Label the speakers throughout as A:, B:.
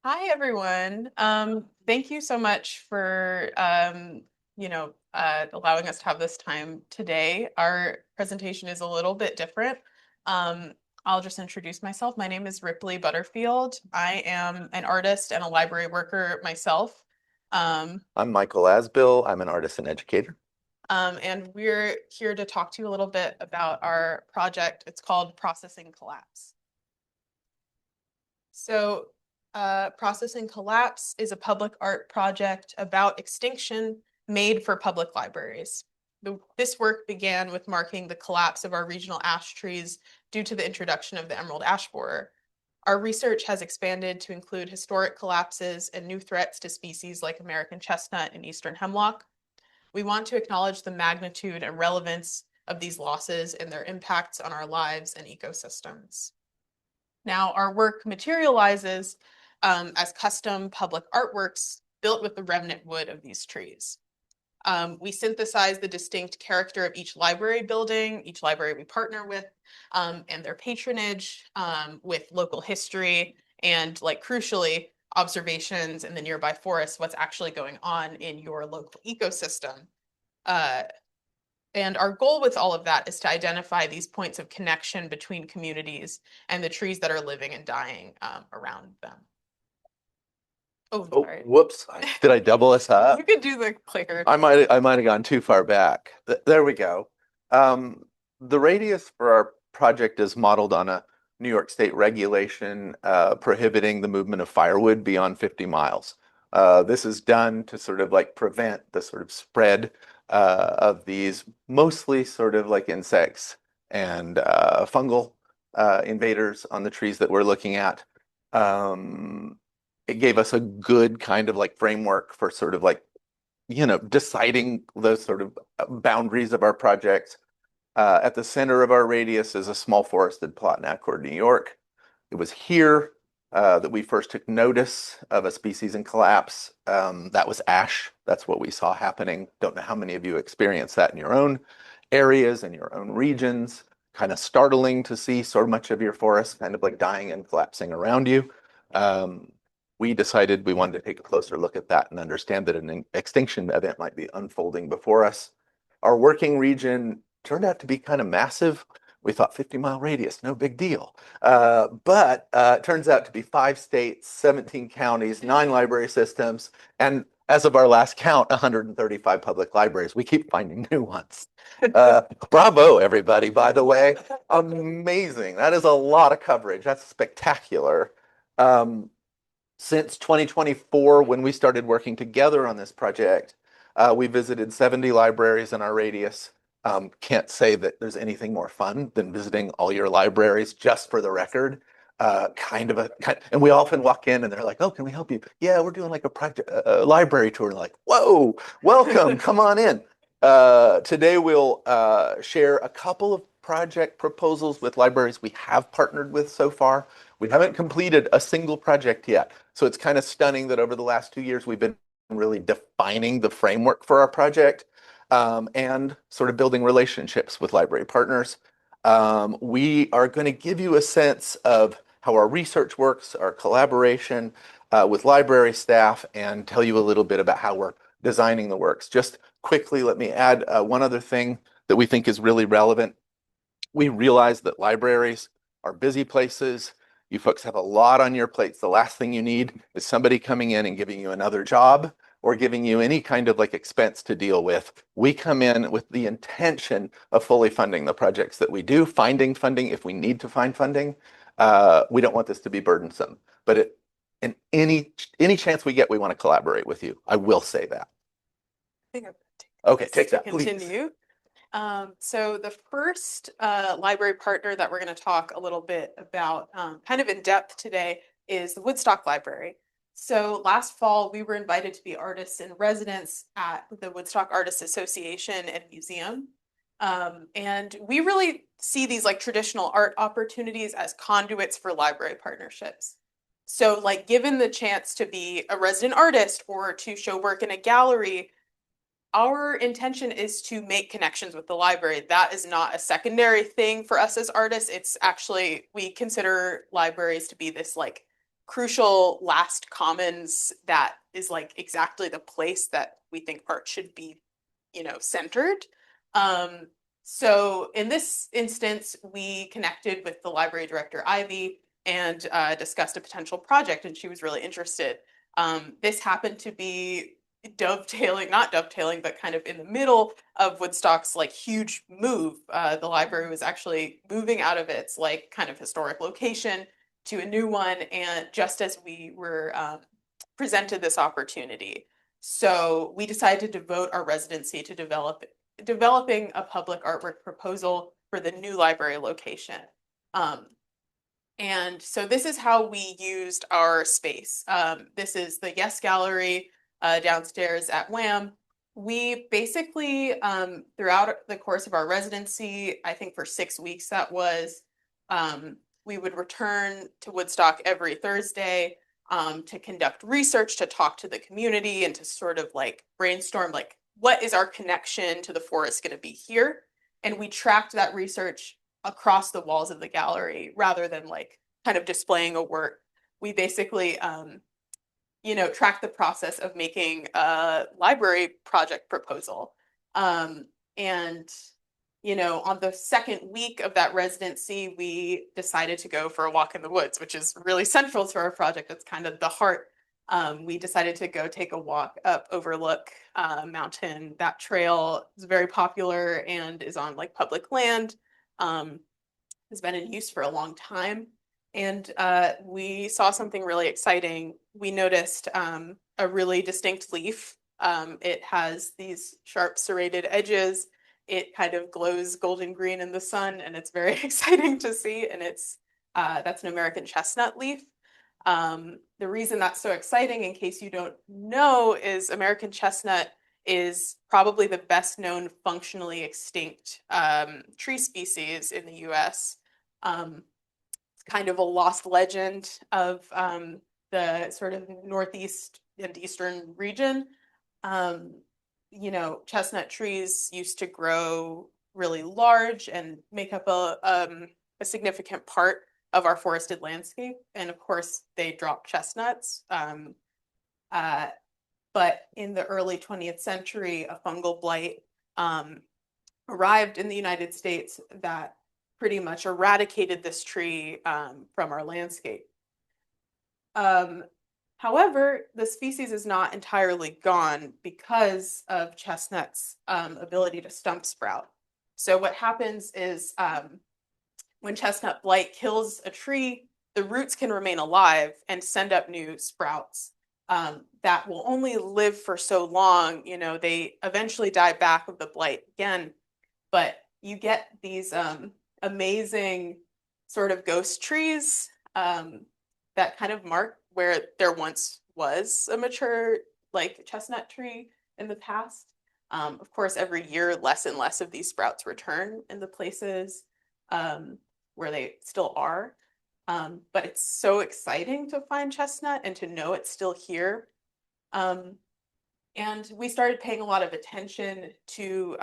A: Hi, everyone. Thank you so much for allowing us to have this time today. Our presentation is a little bit different. Um, I'll just introduce myself. My name is Ripley Butterfield. I am an artist and a library worker myself. Um,
B: I'm Michael Asbill. I'm an artist and educator.
A: and we're here to talk to you a little bit about our project. It's called Processing Collapse. So, Processing Collapse is a public art project about extinction made for public libraries. This work began with marking the collapse of our regional ash trees due to the introduction of the emerald ash borer. Our research has expanded to include historic collapses and new threats to species like American chestnut and eastern hemlock. We want to acknowledge the magnitude and relevance of these losses and their impacts on our lives and ecosystems. Now, our work materializes as custom public artworks built with the remnant wood of these trees. We synthesize the distinct character of each library building, each library we partner with, and their patronage with local history and, like, crucially, observations in the nearby forest, what's actually going on in your local ecosystem. Uh, and our goal with all of that is to identify these points of connection between communities and the trees that are living and dying around them. Oh,
B: Oh,
A: sorry.
B: whoops. Did I double us
A: You
B: up?
A: could do the clicker.
B: I might have gone too far back. There we go. The radius for our project is modeled on a New York State regulation prohibiting the movement of firewood beyond 50 miles. This is done to sort of like prevent the sort of spread of these mostly sort of like insects and fungal invaders on the trees that we're looking at. Um, it gave us a good kind of like framework for sort of like, deciding the sort of boundaries of our project. At the center of our radius is a small forested plot in Accord, New York. It was here that we first took notice of a species in collapse. That was ash. That's what we saw happening. Don't know how many of you experienced that in your own areas and your own regions. Kind of startling to see so much of your forest kind of like dying and collapsing around you. Um, we decided we wanted to take a closer look at that and understand that an extinction event might be unfolding before us. Our working region turned out to be kind of massive. We thought 50-mile radius, no big deal. But it turns out to be 5 states, 17 counties, 9 library systems, and as of our last count, 135 public libraries. We keep finding new ones. Bravo, everybody, by the way. Amazing. That is a lot of coverage. That's spectacular. Um, since 2024, when we started working together on this project, we visited 70 libraries in our radius. Can't say that there's anything more fun than visiting all your libraries, just for the record. And we often walk in and they're like, "Oh, can we help you?" Yeah, we're doing like a project, a library tour. And like, whoa, welcome, come on in. Today we'll share a couple of project proposals with libraries we have partnered with so far. We haven't completed a single project yet. So it's kind of stunning that over the last 2 years, we've been really defining the framework for our project and sort of building relationships with library partners. We are going to give you a sense of how our research works, our collaboration with library staff, and tell you a little bit about how we're designing the works. Just quickly, let me add one other thing that we think is really relevant. We realize that libraries are busy places. You folks have a lot on your plates. The last thing you need is somebody coming in and giving you another job or giving you any kind of like expense to deal with. We come in with the intention of fully funding the projects that we do, finding funding if we need to find funding. We don't want this to be burdensome, but in any chance we get, we want to collaborate with you. I will say that.
A: I think I'm
B: Okay, take
A: to
B: that, please.
A: continue. So the first library partner that we're going to talk a little bit about kind of in depth today is the Woodstock Library. So last fall, we were invited to be artists in residence at the Woodstock Artists Association and Museum. And we really see these like traditional art opportunities as conduits for library partnerships. So like given the chance to be a resident artist or to show work in a gallery, our intention is to make connections with the library. That is not a secondary thing for us as artists. It's actually, we consider libraries to be this like crucial last commons that is like exactly the place that we think art should be, centered. So in this instance, we connected with the library director, Ivy, and discussed a potential project, and she was really interested. This happened to be not dovetailing, but kind of in the middle of Woodstock's like huge move. The library was actually moving out of its like kind of historic location to a new one, and just as we were presented this opportunity. So we decided to devote our residency to developing a public artwork proposal for the new library location. And so this is how we used our space. This is the Yes Gallery downstairs at WAM. We basically, throughout the course of our residency, I think for 6 weeks that was, we would return to Woodstock every Thursday to conduct research, to talk to the community, and to sort of like brainstorm like, what is our connection to the forest going to be here? And we tracked that research across the walls of the gallery rather than like kind of displaying a work. We basically, track the process of making a library project proposal. And on the second week of that residency, we decided to go for a walk in the woods, which is really central to our project. It's kind of the heart. We decided to go take a walk up Overlook Mountain. That trail is very popular and is on like public land. Has been in use for a long time. And we saw something really exciting. We noticed a really distinct leaf. It has these sharp serrated edges. It kind of glows golden green in the sun, and it's very exciting to see. And that's an American chestnut leaf. The reason that's so exciting, in case you don't know, is American chestnut is probably the best known functionally extinct tree species in the US. It's kind of a lost legend of the sort of Northeast and Eastern region. Chestnut trees used to grow really large and make up a significant part of our forested landscape. And of course, they dropped chestnuts. But in the early 20th century, a fungal blight arrived in the United States that pretty much eradicated this tree from our landscape. However, the species is not entirely gone because of chestnut's ability to stump sprout. So what happens is when chestnut blight kills a tree, the roots can remain alive and send up new sprouts that will only live for so long. They eventually die back of the blight again, but you get these amazing sort of ghost trees that kind of mark where there once was a mature like chestnut tree in the past. Of course, every year less and less of these sprouts return in the places where they still are. But it's so exciting to find chestnut and to know it's still here. And we started paying a lot of attention to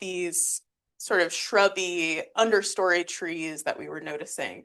A: these sort of shrubby understory trees that we were noticing.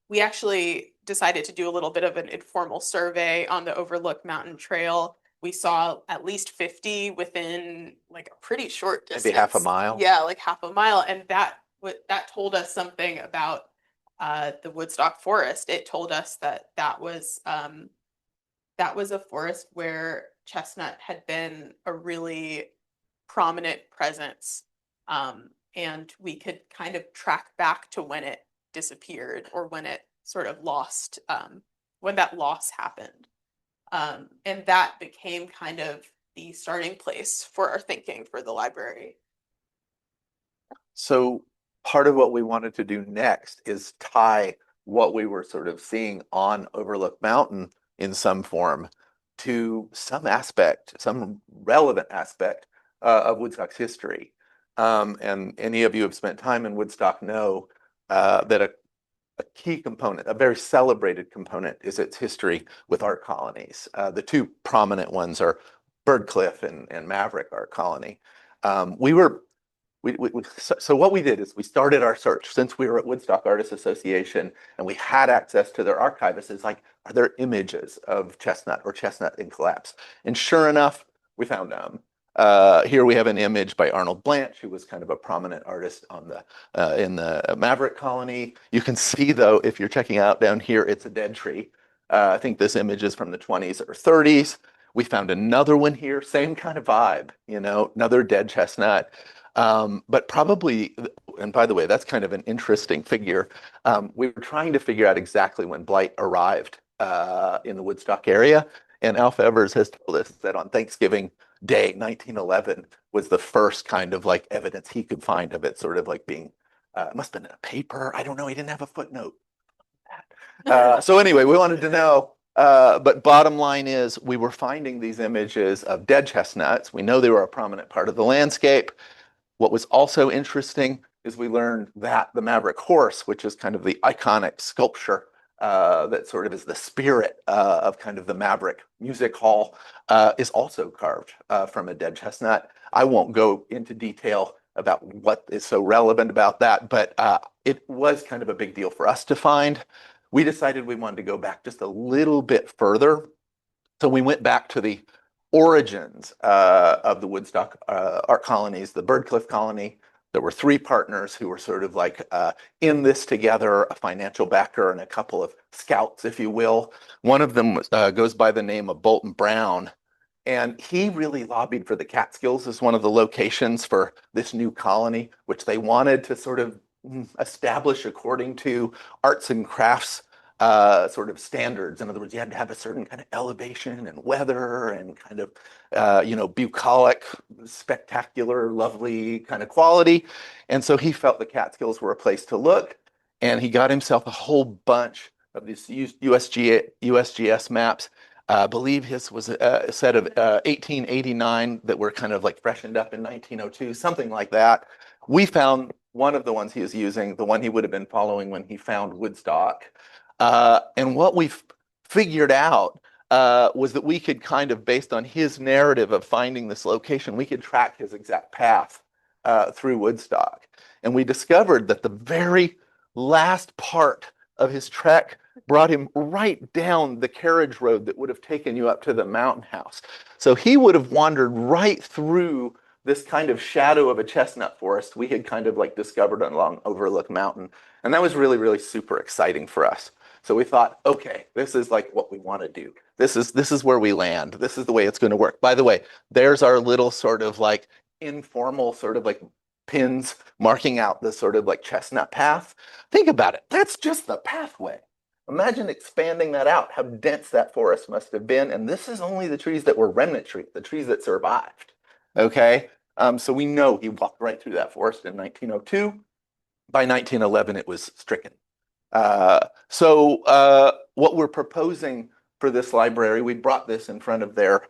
A: We actually decided to do a little bit of an informal survey on the Overlook Mountain Trail. We saw at least 50 within like a pretty short distance.
B: Maybe half a mile.
A: Yeah, like half a mile. And that told us something about the Woodstock forest. It told us that was a forest where chestnut had been a really prominent presence. And we could kind of track back to when it disappeared or when it sort of lost, when that loss happened. And that became kind of the starting place for our thinking for the library.
B: So part of what we wanted to do next is tie what we were sort of seeing on Overlook Mountain in some form to some aspect, some relevant aspect of Woodstock's history. And any of you who have spent time in Woodstock know that a key component, a very celebrated component, is its history with art colonies. The two prominent ones are Birdcliff and Maverick Art Colony. We were So what we did is we started our search since we were at Woodstock Artists Association and we had access to their archivists. It's like, are there images of chestnut or chestnut in collapse? And sure enough, we found them. Here we have an image by Arnold Blanche, who was kind of a prominent artist on the in the Maverick colony. You can see though, if you're checking out down here, it's a dead tree. I think this image is from the 20s or 30s. We found another one here, same kind of vibe, you know, another dead chestnut. But probably, and by the way, that's kind of an interesting figure. We were trying to figure out exactly when blight arrived in the Woodstock area. And Alpha Evers has told us that on Thanksgiving Day, 1911, was the first kind of like evidence he could find of it sort of like being, it must have been in a paper. I don't know. He didn't have a footnote. So anyway, we wanted to know, but bottom line is we were finding these images of dead chestnuts. We know they were a prominent part of the landscape. What was also interesting is we learned that the Maverick horse, which is kind of the iconic sculpture that sort of is the spirit of kind of the Maverick music hall, is also carved from a dead chestnut. I won't go into detail about what is so relevant about that, but it was kind of a big deal for us to find. We decided we wanted to go back just a little bit further. So we went back to the origins of the Woodstock art colonies, the Birdcliff colony. There were three partners who were sort of like in this together, a financial backer and a couple of scouts, if you will. One of them goes by the name of Bolton Brown. And he really lobbied for the Catskills as one of the locations for this new colony, which they wanted to sort of establish according to arts and crafts sort of standards. In other words, you had to have a certain kind of elevation and weather and kind of, you know, bucolic, spectacular, lovely kind of quality. And so he felt the Catskills were a place to look. And he got himself a whole bunch of these USGS maps. I believe his was a set of 1889 that were kind of like freshened up in 1902, something like that. We found one of the ones he was using, the one he would have been following when he found Woodstock. And what we figured out was that we could kind of, based on his narrative of finding this location, we could track his exact path through Woodstock. And we discovered that the very last part of his trek brought him right down the carriage road that would have taken you up to the mountain house. So he would have wandered right through this kind of shadow of a chestnut forest we had kind of like discovered along Overlook Mountain. And that was really, really super exciting for us. So we thought, okay, this is like what we want to do. This is where we land. This is the way it's going to work. By the way, there's our little sort of like informal sort of like pins marking out the sort of like chestnut path. Think about it. That's just the pathway. Imagine expanding that out, how dense that forest must have been. And this is only the trees that were remnant trees, the trees that survived. Okay. So we know he walked right through that forest in 1902. By 1911, it was stricken. What we're proposing for this library, we brought this in front of their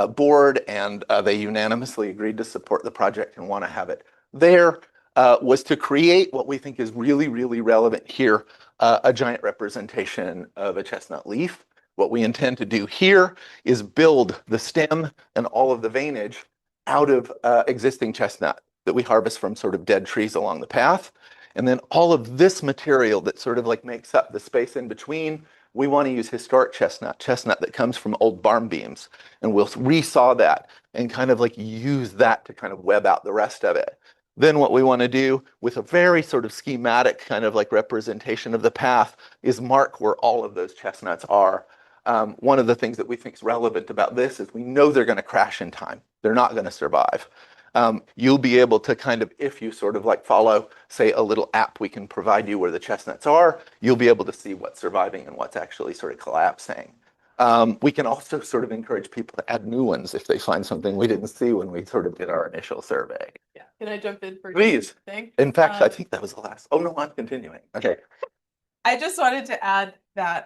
B: board and they unanimously agreed to support the project and want to have it there, was to create what we think is really, really relevant here, a giant representation of a chestnut leaf. What we intend to do here is build the stem and all of the veinage out of existing chestnut that we harvest from sort of dead trees along the path. And then all of this material that sort of like makes up the space in between, we want to use historic chestnut that comes from old barn beams. And we'll resaw that and kind of like use that to kind of web out the rest of it. Then what we want to do with a very sort of schematic kind of like representation of the path is mark where all of those chestnuts are. One of the things that we think is relevant about this is we know they're going to crash in time. They're not going to survive. You'll be able to kind of, if you sort of like follow, say, a little app we can provide you where the chestnuts are, you'll be able to see what's surviving and what's actually sort of collapsing. We can also sort of encourage people to add new ones if they find something we didn't see when we sort of did our initial survey.
A: Yeah. Can I jump in for
B: Please.
A: thing?
B: In fact, I think that was the last. Oh, no, I'm continuing. Okay.
A: I just wanted to add that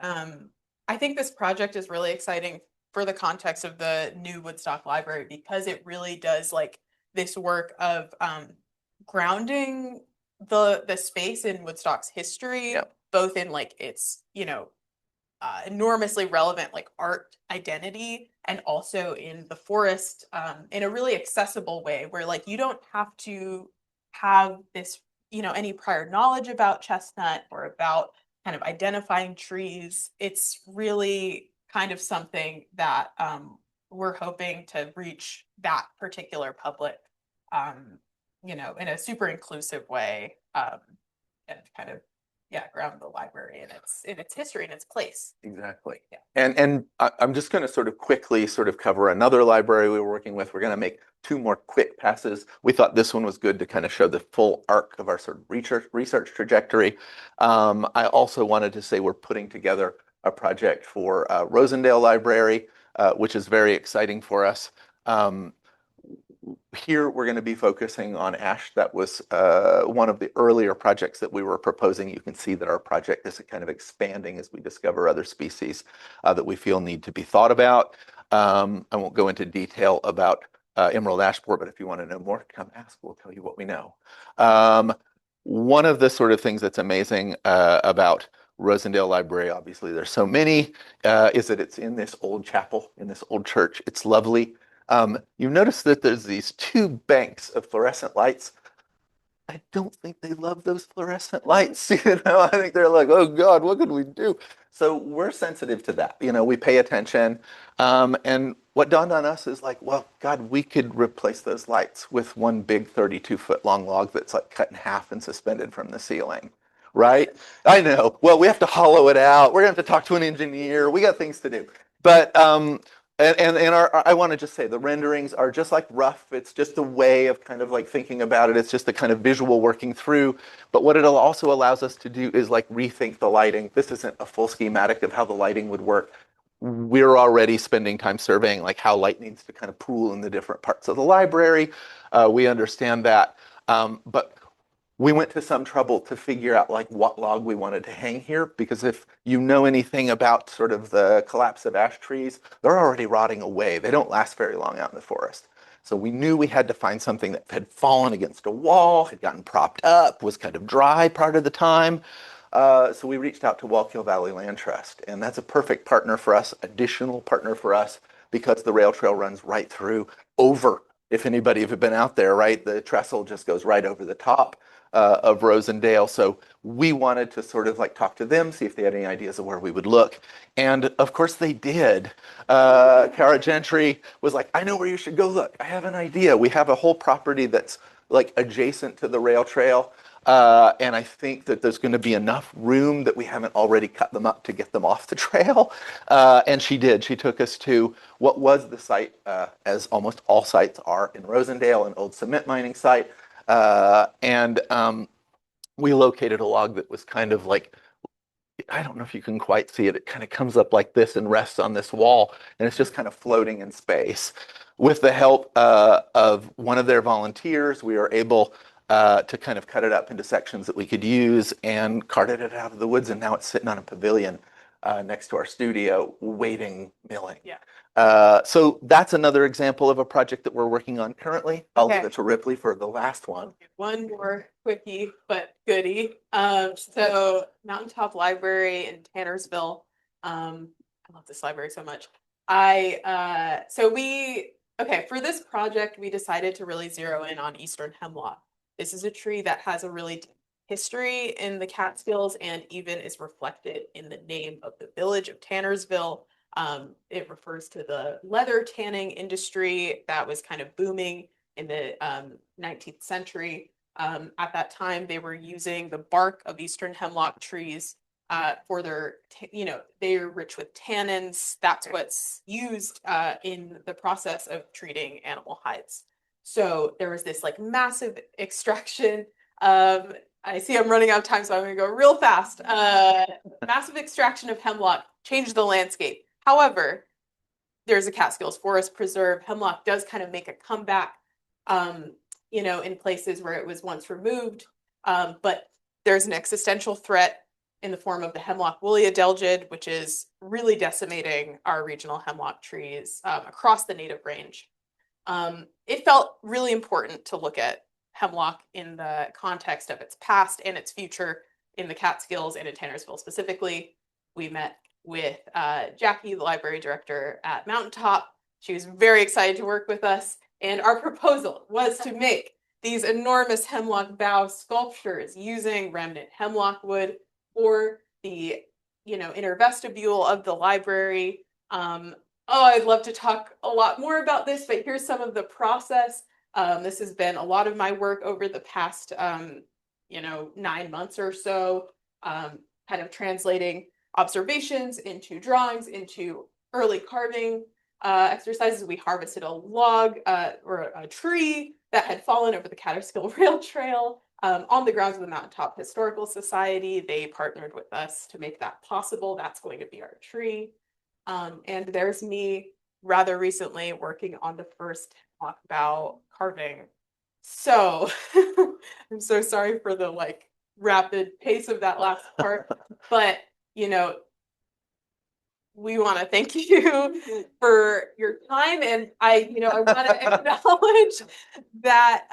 A: I think this project is really exciting for the context of the new Woodstock Library because it really does like this work of grounding the space in Woodstock's history,
B: Yep.
A: both in like its, you know, enormously relevant like art identity and also in the forest in a really accessible way where like you don't have to have this, any prior knowledge about chestnut or about kind of identifying trees. It's really kind of something that we're hoping to reach that particular public, in a super inclusive way, and kind of, ground the library in its history and its place.
B: Exactly.
A: Yeah.
B: And I'm just going to sort of quickly sort of cover another library we were working with. We're going to make two more quick passes. We thought this one was good to kind of show the full arc of our sort of research trajectory. I also wanted to say we're putting together a project for Rosendale Library, which is very exciting for us. Here we're going to be focusing on ash. That was one of the earlier projects that we were proposing. You can see that our project is kind of expanding as we discover other species that we feel need to be thought about. I won't go into detail about emerald ash borer, but if you want to know more, come ask. We'll tell you what we know. One of the sort of things that's amazing about Rosendale Library, obviously there's so many, is that it's in this old chapel, in this old church. It's lovely. You notice that there's these two banks of fluorescent lights. I don't think they love those fluorescent lights. I think they're like, oh God, what could we do? So we're sensitive to that. We pay attention. And what dawned on us is like, well, God, we could replace those lights with one big 32-foot long log that's like cut in half and suspended from the ceiling. Right? I know. Well, we have to hollow it out. We're going to have to talk to an engineer. We got things to do. But I want to just say the renderings are just like rough. It's just a way of kind of like thinking about it. It's just a kind of visual working through. But what it also allows us to do is like rethink the lighting. This isn't a full schematic of how the lighting would work. We're already spending time surveying like how light needs to kind of pool in the different parts of the library. We understand that. But we went to some trouble to figure out like what log we wanted to hang here, because if you know anything about sort of the collapse of ash trees, they're already rotting away. They don't last very long out in the forest. So we knew we had to find something that had fallen against a wall, had gotten propped up, was kind of dry part of the time. So we reached out to Wallkill Valley Land Trust, and that's a perfect partner for us, additional partner for us, because the rail trail runs right through over. If anybody have been out there, right, the trestle just goes right over the top of Rosendale. So we wanted to sort of like talk to them, see if they had any ideas of where we would look. And of course they did. Cara Gentry was like, I know where you should go look. I have an idea. We have a whole property that's like adjacent to the rail trail. And I think that there's going to be enough room that we haven't already cut them up to get them off the trail. And she did. She took us to what was the site, as almost all sites are in Rosendale, an old cement mining site. And we located a log that was kind of like, I don't know if you can quite see it. It kind of comes up like this and rests on this wall, and it's just kind of floating in space. With the help of one of their volunteers, we were able to kind of cut it up into sections that we could use and carted it out of the woods, and now it's sitting on a pavilion next to our studio waiting milling.
A: Yeah.
B: So that's another example of a project that we're working on currently. I'll leave it to Ripley for the last one.
A: One more quickie, but goodie. So Mountaintop Library in Tannersville. I love this library so much. For this project, we decided to really zero in on Eastern hemlock. This is a tree that has a really deep history in the Catskills and even is reflected in the name of the village of Tannersville. It refers to the leather tanning industry that was kind of booming in the 19th century. At that time, they were using the bark of Eastern hemlock trees for their, they're rich with tannins. That's what's used in the process of treating animal hides. So there was this like massive extraction. I see I'm running out of time, so I'm going to go real fast. Massive extraction of hemlock changed the landscape. However, there's a Catskills Forest Preserve. Hemlock does kind of make a comeback, in places where it was once removed. But there's an existential threat in the form of the hemlock woolly adelgid, which is really decimating our regional hemlock trees across the native range. It felt really important to look at hemlock in the context of its past and its future in the Catskills and in Tannersville specifically. We met with Jackie, the library director at Mountaintop. She was very excited to work with us, and our proposal was to make these enormous hemlock bough sculptures using remnant hemlock wood for the, inner vestibule of the library. Oh, I'd love to talk a lot more about this, but here's some of the process. This has been a lot of my work over the past, 9 months or so, kind of translating observations into drawings, into early carving exercises. We harvested a log or a tree that had fallen over the Catterskill Rail Trail on the grounds of the Mountaintop Historical Society. They partnered with us to make that possible. That's going to be our tree. And there's me rather recently working on the first hemlock bough carving. So I'm so sorry for the rapid pace of that last part, but we want to thank you for your time, and I want to acknowledge that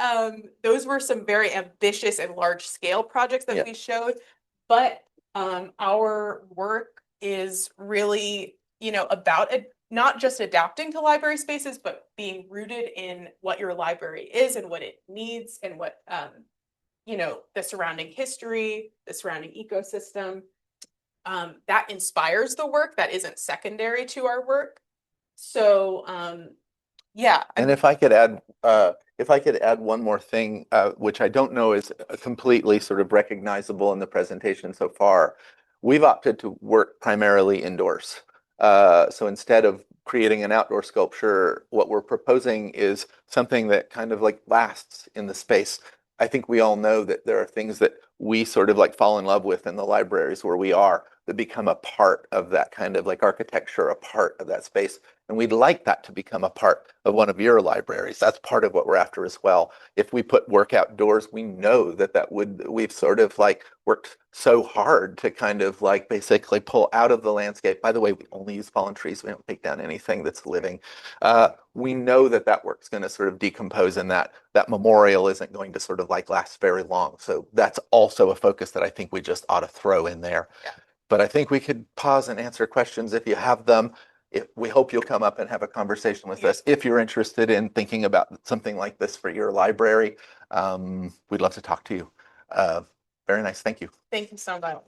A: those were some very ambitious and large scale projects that we showed, but our work is really about not just adapting to library spaces, but being rooted in what your library is and what it needs and what the surrounding history, the surrounding ecosystem. That inspires the work that isn't secondary to our work. So yeah.
B: And if I could add one more thing, which I don't know is completely sort of recognizable in the presentation so far, we've opted to work primarily indoors. So instead of creating an outdoor sculpture, what we're proposing is something that kind of lasts in the space. I think we all know that there are things that we sort of fall in love with in the libraries where we are that become a part of that kind of architecture, a part of that space. And we'd like that to become a part of one of your libraries. That's part of what we're after as well. If we put work outdoors, we know that we've sort of worked so hard to kind of basically pull out of the landscape. By the way, we only use fallen trees. We don't take down anything that's living. We know that work's going to sort of decompose and that memorial isn't going to sort of last very long. So that's also a focus that I think we just ought to throw in there.
A: Yeah.
B: But I think we could pause and answer questions if you have them. We hope you'll come up and have a conversation with us if you're interested in thinking about something like this for your library. We'd love to talk to you. Very nice. Thank you.
A: Thank you so much.